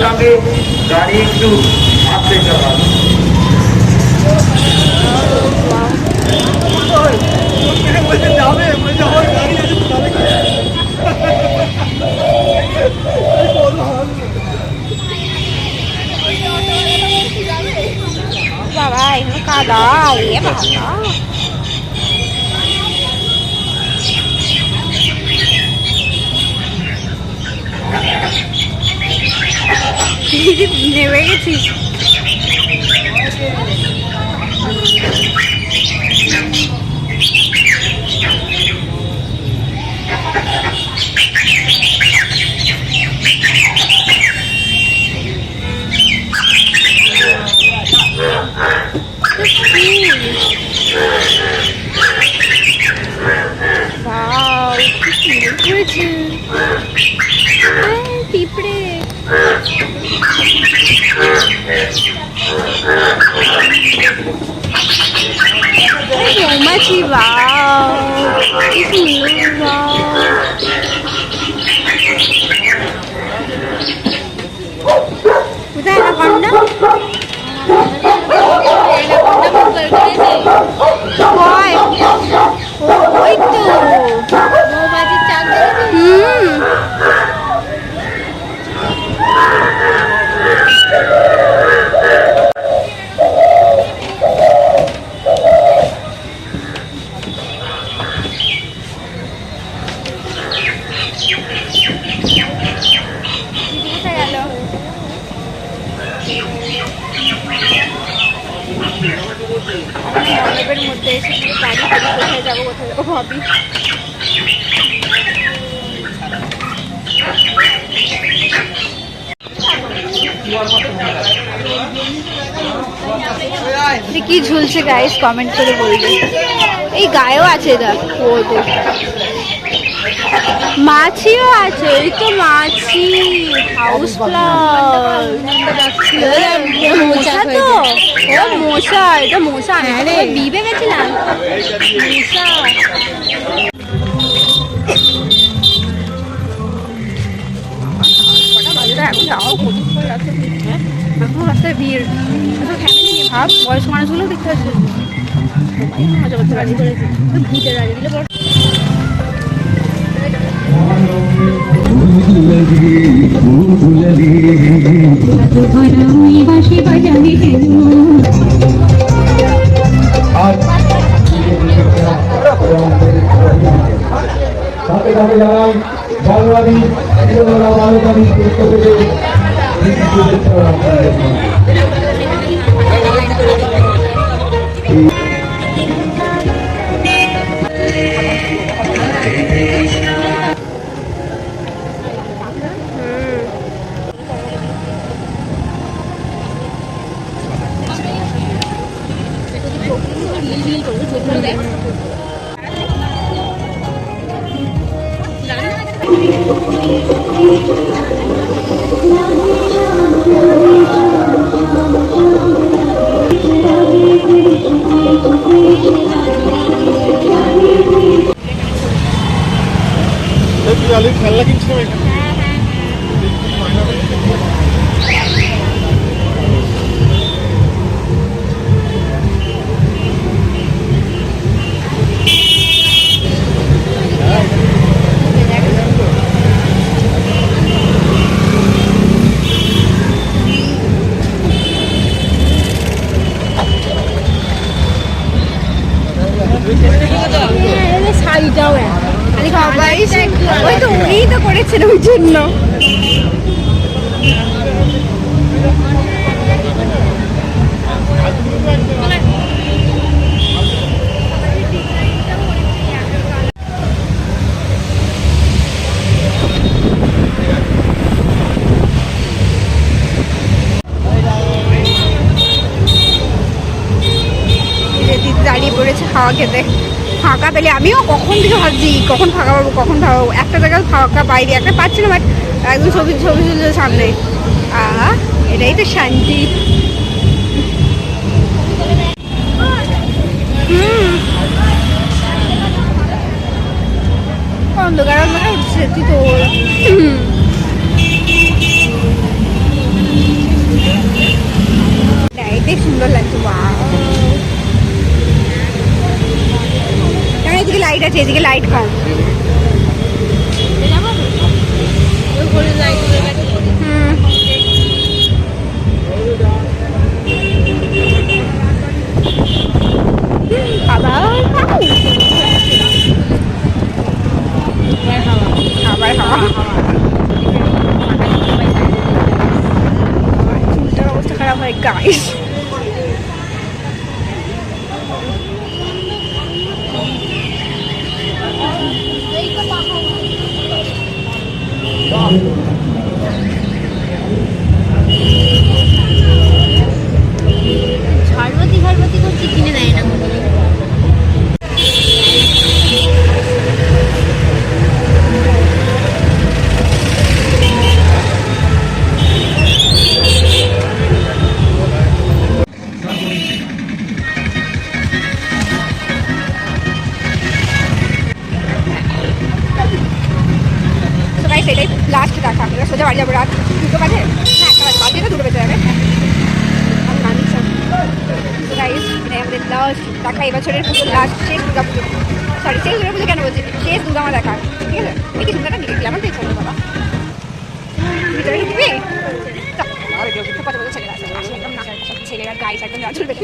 সামনে গাড়ি একটু আসতে চালান। বাবা এখানে কাদা এ বাবা নেমে গেছিস। পিঁপড়ে মৌমাছি বাও কি সুন্দর বাও কোথায় অ্যানাকন্ডা কয় ওই তো মৌমাছির চাক মণ্ডপের মধ্যে এসে গাড়ি কোথায় যাবো ভাবি। কি ঝুলছে গাইস কমেন্ট করে বলবে। এই গায়েও আছে মাছিও আছে এই তো মাছি হাউস ফ্লাওয়ার মশা তো ও মশা এটা মশা আমি বিবে গেছিলাম মশা এখন যাওয়াও কঠিন করে রাখতে এখন রাস্তায় ভিড় ফ্যামিলি নিয়ে ভাব বয়স্ক মানুষগুলোও দেখতে পাচ্ছে মজা করতে রাজি করেছে ভূতের রাজি দিলে বড় খেলনা কিনছিল শাড়িটাও ওই তো উনিই তো করেছেন ওই জন্য দাঁড়িয়ে পড়েছে খাওয়া খেতে ফাঁকা পেলে আমিও কখন থেকে ভাবছি কখন ফাঁকা পাবো একটা জায়গায় ফাঁকা বাইরে একটা পাচ্ছি না বাট একদম ছবি তুলছে সামনে এটাই তো শান্তি অন্ধকার উঠছে তুই তো আছে, এদিকে লাইট কম। আবার চুলটার অবস্থা খারাপ হয় গাইস। ঝাড়বাতি করছি, কিনে দেয় না। সেটাই লাস্ট দেখা, এবার সোজা বাড়ি যাবো। রাত 2টো বাজে, হ্যাঁ 1টা বাজে, বাজে তো 2টো বেজে যাবে। আমাদের লাস্ট দেখা, এবছরের পুজো লাস্ট, শেষ দুর্গা পুজো। সরি, শেষ দুর্গা পুজো কেন বলছি, শেষ দুর্গামা দেখা, ঠিক আছে? এই কি সুন্দরটা নিয়ে আমার তো ইচ্ছা হলো বাবা। ভিতরে ঢুকবি? কত বছর ছেলেরা আছে, আসলে একদম না, ছেলেরা গাইস একদম না চলবে।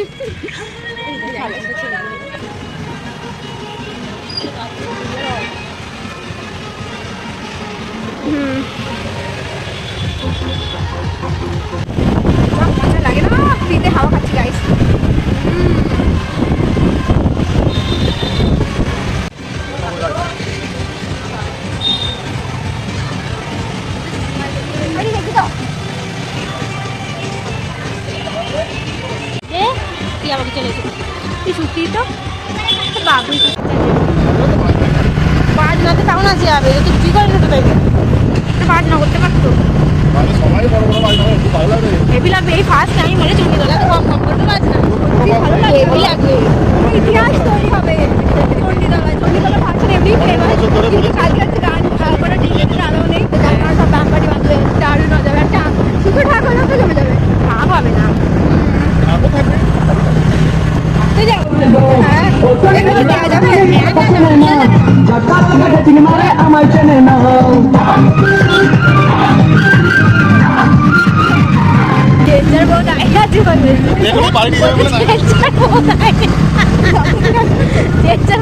ভালো মজা লাগে না, ফ্রিতে হাওয়া খাচ্ছি গাইস। তুই আমাকে চলে এসেছিস, তুই সত্যি তো বাবু পাঁচ রাতে কেমন আছে যাবে, তুই কি করে যেতে পারবি? কাজ না করতে পারতো, হেভি লাগবে। এই ফার্স্ট টাইম মানে চণ্ডীতলা তো কম কম করতে পারছি না, ভালো লাগবে, হেভি লাগবে। ইতিহাস তৈরি হবে চণ্ডীতলায়। চণ্ডীতলা ফার্স্ট এমনি ফেমাস, কিন্তু কালকে হচ্ছে গান কোনো ডিজের আলো নেই, আপনারা সব ব্যাম্পারি বাঁধবে, দারুণ হয়ে যাবে। একটা শুধু ঠাক হলেও তো জমে যাবে, ঠাক হবে না। হ্যাঁ দেওয়া যাবে। ডেঞ্জার বউ দাঁড়িয়ে আছে, ডেঞ্জার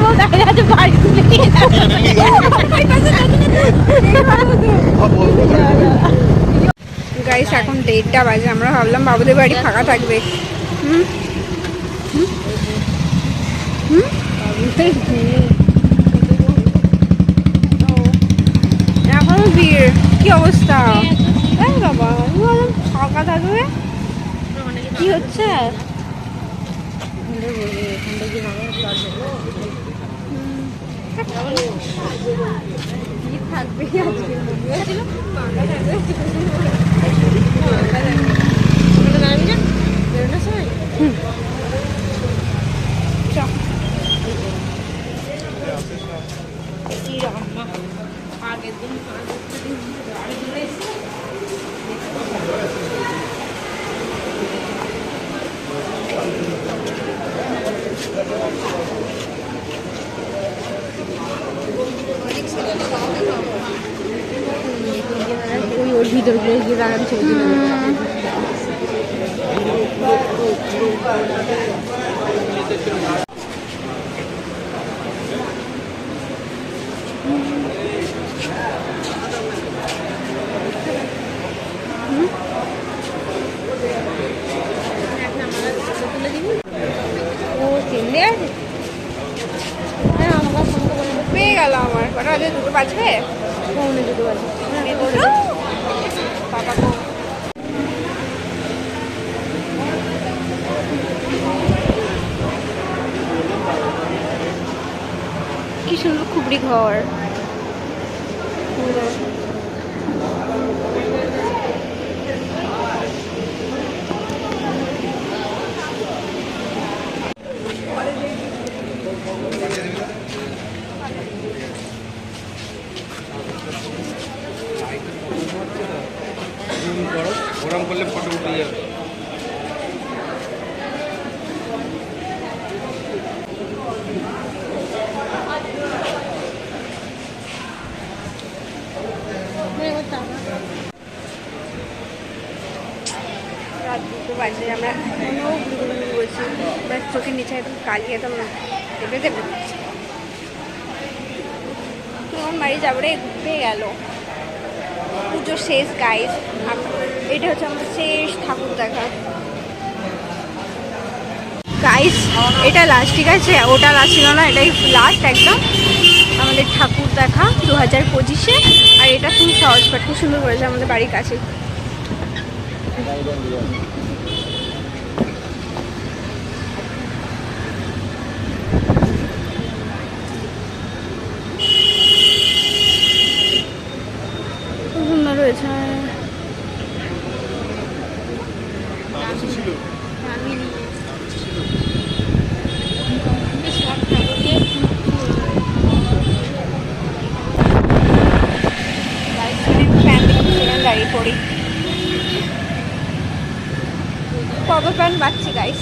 বউ দাঁড়িয়ে আছে বাড়ি গাইস। এখন 1:30 বাজে, আমরা ভাবলাম বাবুদের বাড়ি ফাঁকা থাকবে। এখনো ভিড়, কি অবস্থা বাবা, ফাঁকা থাকবে। কি হচ্ছে? থাকবে আগের দিন ওর ভিতরগুলো গিয়ে দাঁড়ানো ছবি তুলে পেয়ে গেল আমার। কটা বাজে? 2টো বাজবে, 2টো বাজবে। কি সুন্দর খুবড়ি ঘর। গরম করলে ফটো উঠে যাবে। বাজে, আমরা এখনও ঘুরঘুরি করছি, এবার চোখের নিচে একদম কালি একদম দেবে দেবে তখন বাড়ি যাবো রে, ঘুরতে গেল পুজো শেষ গাইস। এটা হচ্ছে আমাদের শেষ ঠাকুর দেখা গাইস, এটা লাস্ট, ঠিক আছে, ওটা লাস্ট ছিল না, এটাই লাস্ট একদম আমাদের ঠাকুর দেখা 2025-এ। আর এটা খুব সহজ বাট খুব সুন্দর করেছে আমাদের বাড়ির কাছে। খুব সুন্দর হয়েছে। দাঁড়িয়ে পড়ি, কবে প্যান বাচ্চি গাইস।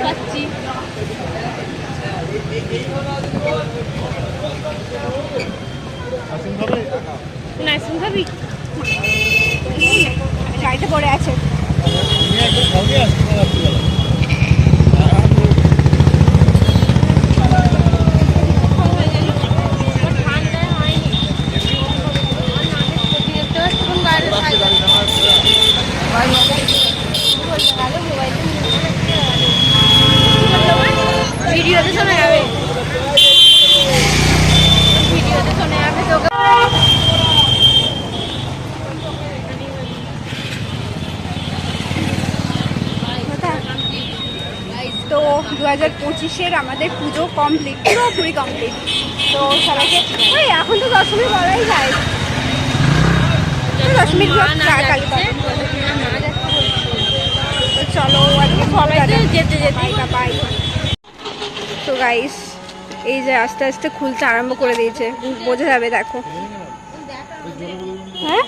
পাচ্ছি নাইসিং খাবি, গাড়িতে পড়ে আছে। ভিডিওতে শোনা যাবে, ভিডিওতে শোনা যাবে তোকে। তো 2025-এর আমাদের পুজো কমপ্লিট, পুরোপুরি কমপ্লিট। তো সবাইকে ওই এখন তো দশমী বলাই যায়, দশমীর চলো আজকে যেতে যেতে বাই। তো গাইস এই যে আস্তে আস্তে খুলতে আরম্ভ করে দিয়েছে, বোঝা যাবে দেখো। হ্যাঁ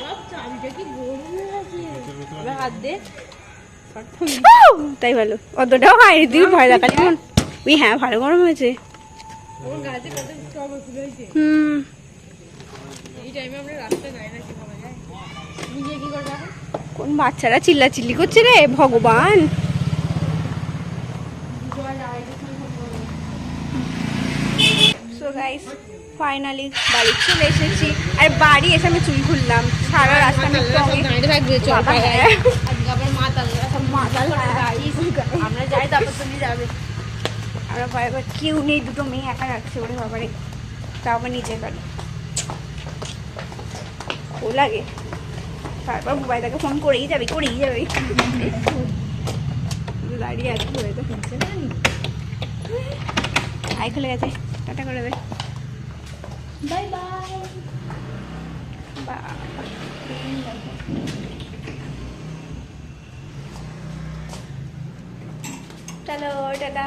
তাই ভালো, অতটাও হয়নি, তুই ভয় দেখালি। ওই হ্যাঁ ভালো গরম হয়েছে। কোন বাচ্চারা চিল্লাচিল্লি করছে রে ভগবান। সো গাইস ফাইনালি বাড়ি চলে এসেছি। আর বাড়ি এসে আমি চুল খুললাম, সারা রাস্তা আমরা যাই, তারপর তুমি যাবে। আমরা বারবার কেউ নেই, দুটো মেয়ে একা রাখছে ওরে বাবারে, তাও আবার নিজের বাড়ি ও লাগে। তারপর মোবাইলটাকে ফোন করেই যাবে দাঁড়িয়ে আছে, হয়তো শুনছে না। আই খুলে গেছে, টাটা করে দেবে, বাই বাই। চলো টাটা।